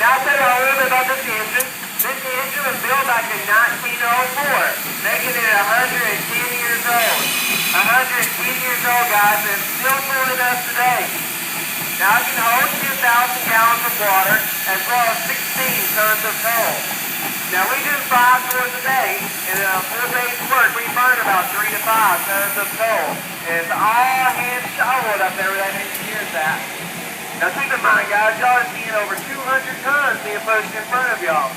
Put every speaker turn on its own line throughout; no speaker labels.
Now I'll tell you a little bit about this engine. This engine was built back in 1904, making it 110 years old. 110 years old, guys, and it's still fooling us today. Now it can hold 2,000 gallons of water as well as 16 tons of coal. Now we do 5 tours a day, and in a full day's work we burn about 3 to 5 tons of coal. And it's all hand shoveled up there where that engineer's at. Now keep in mind, guys, y'all are seeing over 200 tons being pushed in front of y'all.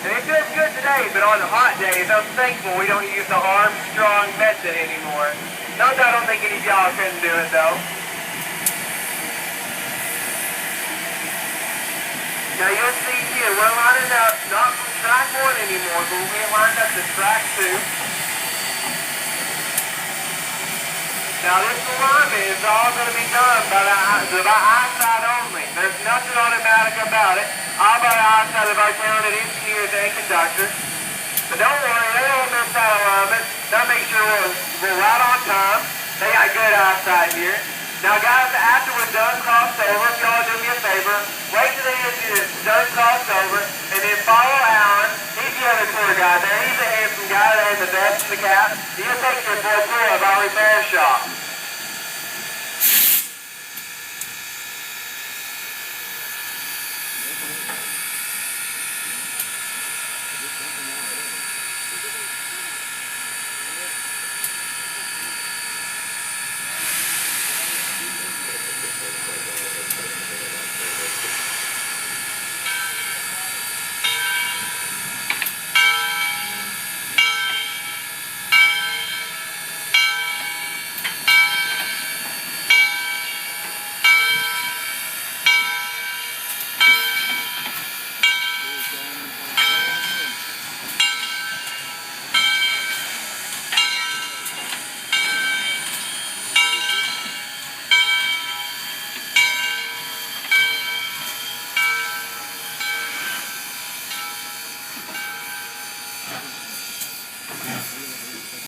And it feels good today, but on the hot days, I'm thankful we don't use the Armstrong method anymore. Not that I don't think any of y'all couldn't do it, though. Now you'll see here, we're lining up, not from track 1 anymore, but we're lined up to track 2. Now this alignment is all going to be done by eyesight only. There's nothing automatic about it. All by the eyesight of our talented engineers and conductors. But don't worry, they don't miss that alignment. They'll make sure we're right on time. They got good eyesight here. Now guys, after we're done crossed over, if y'all do me a favor, wait till the engine is done crossed over, and then follow Alan. He's the other tour guide there. He's a handsome guy there in the vest and the cap. He'll take you to a tour of our repair shop.